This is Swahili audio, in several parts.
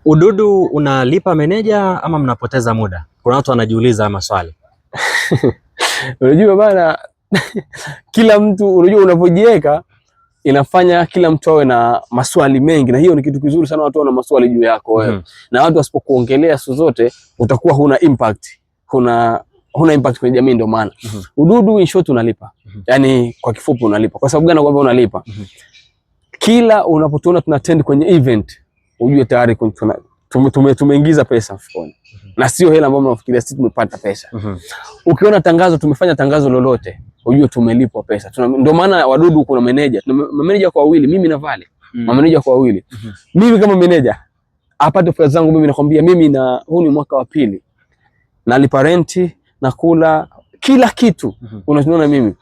Ududu unalipa meneja ama mnapoteza muda? Kuna watu wanajiuliza maswali. Unajua bana kila mtu unajua unapojiweka inafanya kila mtu awe na maswali mengi, na hiyo ni kitu kizuri sana, watu wana maswali juu yako wewe. Na watu wasipokuongelea siku zote utakuwa huna impact. Huna impact kwenye jamii, ndio maana. Ududu in short unalipa. Yaani kwa kifupi unalipa. Kwa sababu gani nakwambia unalipa? Kila unapotuona tunatend kwenye event, ujue tayari tumeingiza pesa mfukoni. Na sio hela ambayo mnafikiria sisi tumepata pesa. Ukiona tangazo, tumefanya tangazo lolote, ujue tumelipwa pesa. Ndio maana wadudu kuna meneja. Meneja kwa wawili, mimi na Vale. Meneja kwa wawili. Mimi kama meneja apate pesa zangu, mimi nakwambia mimi na huu ni mwaka wa pili. Nalipa renti, nakula kila kitu. Unaona mimi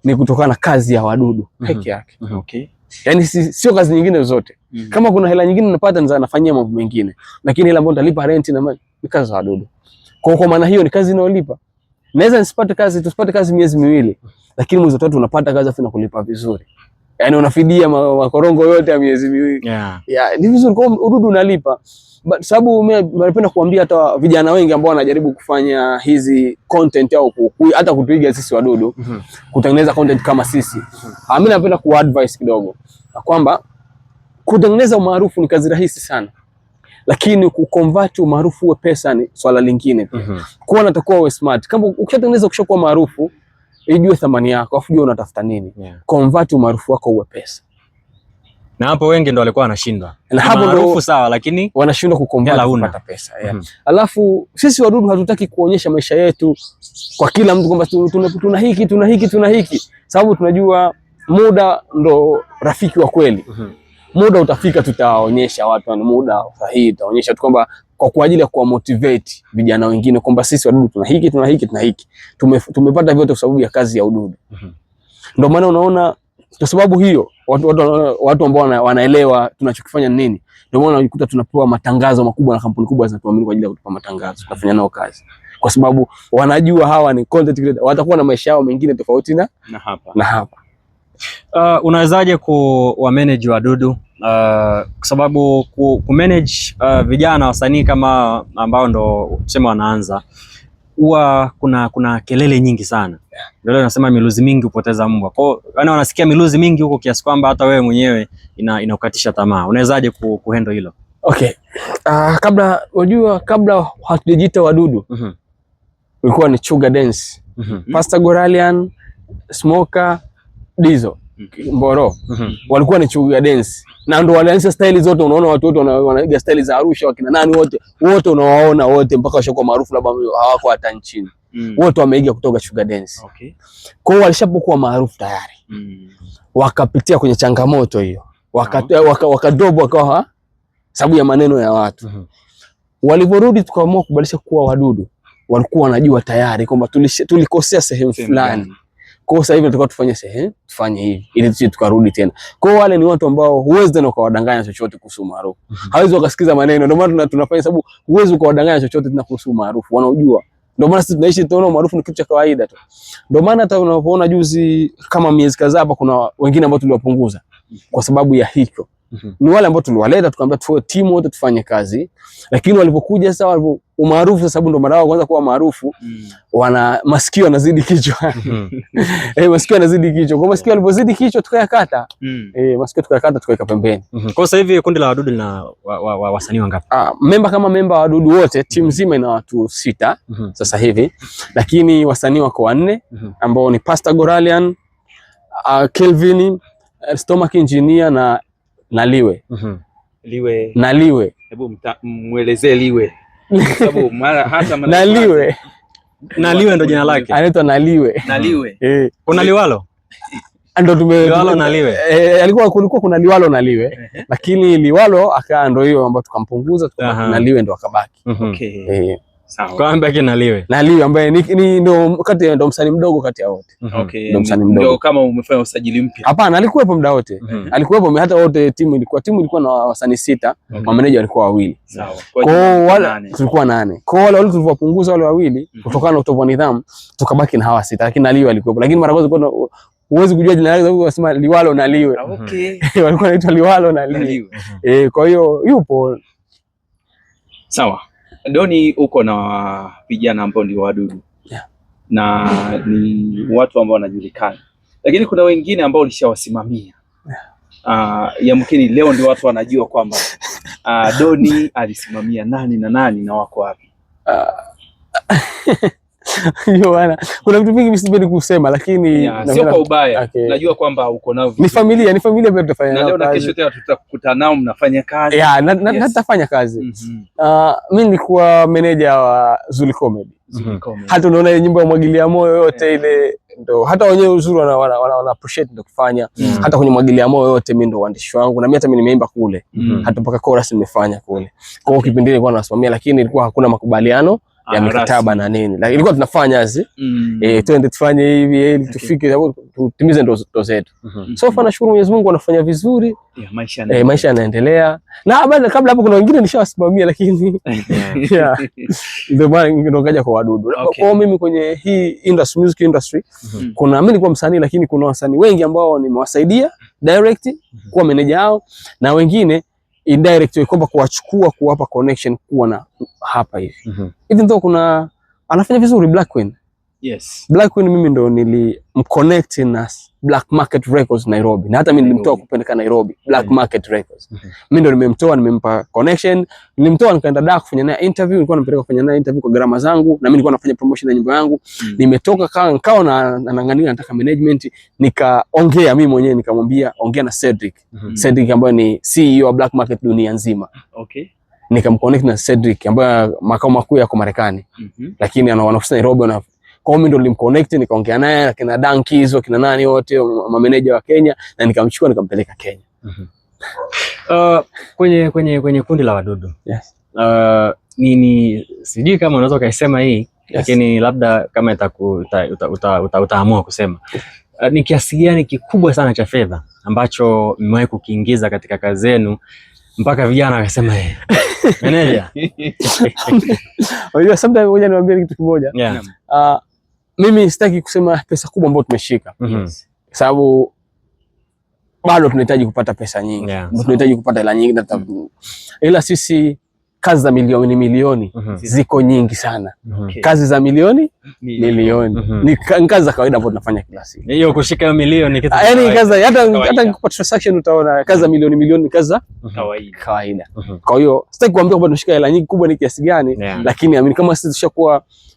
ni kutokana na kazi ya wadudu peke yake. Okay. Yaani sio kazi nyingine zote. Kama kuna hela nyingine napata nafanyia mambo mengine, lakini hela ambayo nitalipa rent na ni kazi za wadudu. Kwa maana hiyo ni kazi inayolipa. Naweza tusipate kazi miezi miwili, lakini mwezi wa tatu unapata kazi afu nakulipa vizuri. Yaani unafidia makorongo yote ya miezi miwili. Yeah, ni vizuri kwa ududu unalipa. Sababu mimi napenda kuambia hata vijana wengi ambao wanajaribu kufanya hizi content au hata kutuiga sisi wadudu, kutengeneza content kama sisi. Mimi napenda kuadvise kidogo kwamba kutengeneza umaarufu ni kazi rahisi sana, lakini kuconvert umaarufu uwe pesa ni swala lingine pia. Kwa natakuwa uwe smart. Kama ukishatengeneza ukishakuwa maarufu, ijue thamani yako, afu jua unatafuta nini. Convert umaarufu wako uwe pesa. Na hapo wengi ndo walikuwa wanashinda. Na hapo maarufu sawa, lakini wanashindwa kuconvert kupata pesa. Alafu sisi wadudu hatutaki kuonyesha maisha yetu kwa kila mtu kwamba tuna hiki. Sababu tunajua muda ndo rafiki wa kweli. Muda utafika, tutaonyesha watu, ni muda sahihi, tutaonyesha tu kwamba kwa ajili ya kuwa motivate vijana wengine kwamba sisi wadudu tuna hiki. Tumepata vyote kwa sababu ya kazi ya ududu. Ndio maana unaona, kwa sababu hiyo watu ambao wanaelewa tunachokifanya ni nini, ndio maana unajikuta tunapewa matangazo makubwa na kampuni kubwa zinatuamini kwa ajili ya kutupa matangazo. Tunafanya nao kazi kwa sababu wanajua hawa ni content creator, watakuwa na maisha yao mengine tofauti na hapa. Unawezaje wa manage wadudu? Kwa sababu ku manage vijana wasanii kama ambao ndo tuseme wanaanza, huwa kuna kelele nyingi sana. Ndio nasema miluzi mingi upoteza mbwa. Kwa hiyo wanasikia miluzi mingi huko kiasi kwamba hata wewe mwenyewe inakukatisha tamaa. Unawezaje kuhandle hilo? Okay. Kabla hatujajiita wadudu, ulikuwa ni Sugar Dance. Pastor Goralian, Smoker, Dizo, Mboro. Walikuwa ni Sugar Dance. Na ndo walianza style zote. Unaona watu wote wanaiga style za Arusha, wakina nani wote unawaona wote mpaka washakuwa maarufu, labda hawako hata nchini. Wote wameiga kutoka Sugar Dance. Okay. Kwa hiyo walishapokuwa maarufu tayari. Wakapitia kwenye changamoto hiyo. Wakadrobo wakawa sababu ya maneno ya watu. Walivorudi tukaamua kubadilisha kuwa wadudu. Walikuwa wanajua tayari kwamba tulikosea sehemu fulani. Kwa sasa hivi tunataka tufanye hivi ili tusije tukarudi tena. Kwa hiyo wale ni watu ambao huwezi tena ukawadanganya chochote kuhusu maarufu. Hawezi wakasikiza maneno. Ndio maana tunafanya, sababu huwezi ukawadanganya chochote tena kuhusu maarufu. Wanaujua. Ndio maana sisi tunaishi tunaona maarufu ni kitu cha kawaida tu. Ndio maana hata unapoona juzi kama miezi kadhaa hapa kuna wengine ambao tuliwapunguza kwa sababu ya hicho. Ni wale ambao tuliwaleta tukamwambia tuwe timu wote tufanye kazi, lakini walipokuja sasa umaarufu sasa, sababu ndo mara wao kwanza kuwa maarufu, wana masikio yanazidi kichwa. Masikio yanazidi kichwa. Kwa masikio walipozidi kichwa tukayakata. Masikio tukayakata tukaweka pembeni. Kwa sasa hivi kundi la wadudu lina wasanii wangapi? Memba wa wadudu wote timu nzima ina watu 6 sasa hivi, lakini wasanii wako 4 ambao ni Pastor Goralian, Kelvin, Stomach Engineer na Liwe. Liwe. Hebu muelezee Liwe. Sababu hata Liwe ndo jina lake. Anaitwa Liwe. Kuna Liwalo? Ndo Liwalo na Liwe. Kulikuwa kuna Liwalo na Liwe, lakini Liwalo akaa ndo hiyo ambayo tukampunguza na Liwe ndo akabaki. Okay. Sawa. Kwa ambaye na Liwe ambaye ndo msanii mdogo kati ya wote. Okay. Ndo msanii mdogo. Ndio kama umefanya usajili mpya. Hapana, alikuwepo muda wote. Alikuwepo hata wote, timu ilikuwa na wasanii 6, mameneja walikuwa 2. Sawa. Kwa wale tulikuwa 8. Kwa wale tulivyopunguza wale 2 kutokana na utovu wa nidhamu, tukabaki na hawa 6, lakini na Liwe alikuwepo. Lakini mara kwanza huwezi kujua jina lake, sababu wasema Liwalo na Liwe. Okay. Walikuwa wanaitwa Liwalo na Liwe. Kwa hiyo yupo Sawa. Doni, uko na vijana ambao ni wadudu. Yeah. Na ni watu ambao wanajulikana. Lakini kuna wengine ambao ulishawasimamia. Yamkini leo ndio watu wanajua kwamba Doni alisimamia nani na nani na wako wapi. Hiyo bwana, kuna vitu vingi mimi sipendi kusema, lakini sio kwa ubaya. Okay. Najua kwamba uko nao ni familia ambayo tutafanya nao. Na leo na kesho tena tutakutana nao, mnafanya kazi. Na tutafanya kazi. Mimi nilikuwa meneja wa Zuli Comedy. Hata unaona ile nyimbo ya Mwagilia Moyo yote ile ndo hata wenyewe uzuri wana appreciate ndo kufanya. Hata kwenye Mwagilia Moyo yote mimi ndo waandishi wangu, na mimi hata mimi nimeimba kule. Hata mpaka chorus nimefanya kule. Kwa hiyo kipindi ile nilikuwa nasimamia, lakini ilikuwa hakuna makubaliano ya mikataba na nini. Lakini ilikuwa tunafanya hizi twende tufanye hivi ili tufike tutimize ndoto zetu. So far nashukuru Mwenyezi Mungu anafanya vizuri. Maisha yanaendelea. Na baada kabla hapo kuna wengine nishawasimamia, lakini ndio maana ndio kaja kwa wadudu. Kwa mimi kwenye hii industry, music industry, kuna mimi nilikuwa msanii, lakini kuna wasanii wengi ambao nimewasaidia direct kuwa manager wao, na wengine indirect kwamba kuwachukua, kuwapa connection, kuwa na hapa hivi. Even though kuna anafanya vizuri Black Queen. Yes. Black Queen mimi ndo nilimconnect na Black Market Records Nairobi. Na hata mimi nilimtoa kupeleka Nairobi, Black Market Records. Mimi ndo nimemtoa, nimempa connection, nilimtoa nikaenda Dar kufanya naye interview, nilikuwa nampeleka kufanya naye interview kwa gharama zangu, na mimi nilikuwa nafanya promotion ya nyimbo yangu. Nimetoka nikao na ngangania nataka management, nikaongea mimi mwenyewe nikamwambia ongea na Cedric. Cedric ambaye ni CEO wa Black Market dunia nzima. Okay. Nikamconnect na Cedric ambaye makao makuu yako Marekani. Lakini ana ofisi Nairobi, na kwa mimi ndo nilimconnect, nikaongea naye kina Dankies wa kina nani wote mameneja wa Kenya, na nikamchukua nikampeleka Kenya. Kwenye kundi la wadudu. Yes. Nini sijui kama unaweza kaisema hii. Yes. Lakini labda kama utaamua kusema ni kiasi gani kikubwa sana cha fedha ambacho mmewahi kukiingiza katika kazi zenu mpaka vijana wakasema meneja? Unajua sometimes ngoja niwaambie kitu kimoja. Mimi sitaki kusema pesa kubwa ambayo tumeshika. Sababu bado tunahitaji kupata pesa nyingi. Tunahitaji kupata hela nyingi, ila sisi kazi za milioni ziko nyingi sana. Kazi za milioni ni kazi za kawaida ambazo tunafanya kila siku. Hiyo kushika milioni kitu yaani kazi hata kwa transaction utaona kazi za milioni ni kazi za kawaida. Kwa hiyo sitaki kuambia kwamba tunashika hela nyingi kubwa ni kiasi gani, lakini amini kama sisi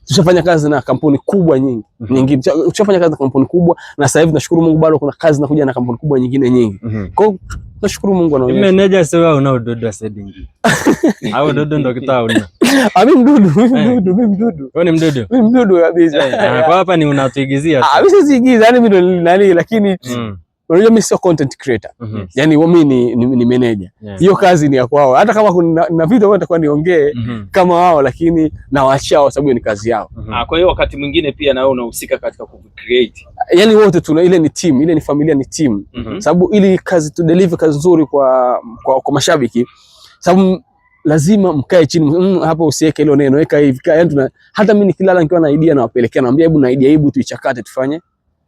tushafanya kazi na kampuni kubwa nyingi. Tushafanya kazi na kampuni kubwa, na sasa hivi nashukuru Mungu bado kuna kazi zinakuja na kampuni kubwa nyingine nyingi. Kwa hiyo nashukuru Mungu anaonyesha. Manager sio wewe una ududu wa Cedric. Au ududu ndo kitaa una. Mimi mdudu. Wewe ni mdudu? Mimi mdudu kabisa. Kwa hapa ni unatuigizia tu. Mimi sizigiza, yani mimi ndo nani, lakini unajua mimi sio content creator. Yani mimi ni manager. Hiyo kazi ni ya kwao. Hata kama kuna vitu ambavyo nitakuwa niongee kama wao, lakini nawaachia kwa sababu ni kazi yao. Kwa hiyo wakati mwingine pia na wewe unahusika katika ku-create. Yani wote tuna ile ni team, ile ni familia, ni team. Sababu ili kazi tu deliver kazi nzuri kwa mashabiki, sababu lazima mkae chini hapo, usiweke ile neno, weka hivi. Yani hata mimi nikilala nikiwa na idea nawapelekea, naambia hebu na idea, hebu tuichakate tufanye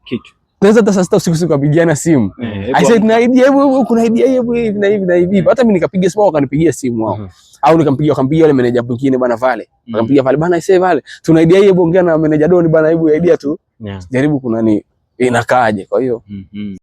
kitu. Naweza hata saa 6 usiku kupigiana simu. I said na idea, hebu kuna idea hivi na hivi na hivi. Hata mimi nikapiga simu, wakanipigia simu wao. Au wakampigia yule manager mwingine bwana Vale. Wakampigia Vale, bwana I Vale, tuna idea hii, hebu ongea na manager Doni bwana, hebu idea tu. Jaribu kuna ni inakaaje. Kwa hiyo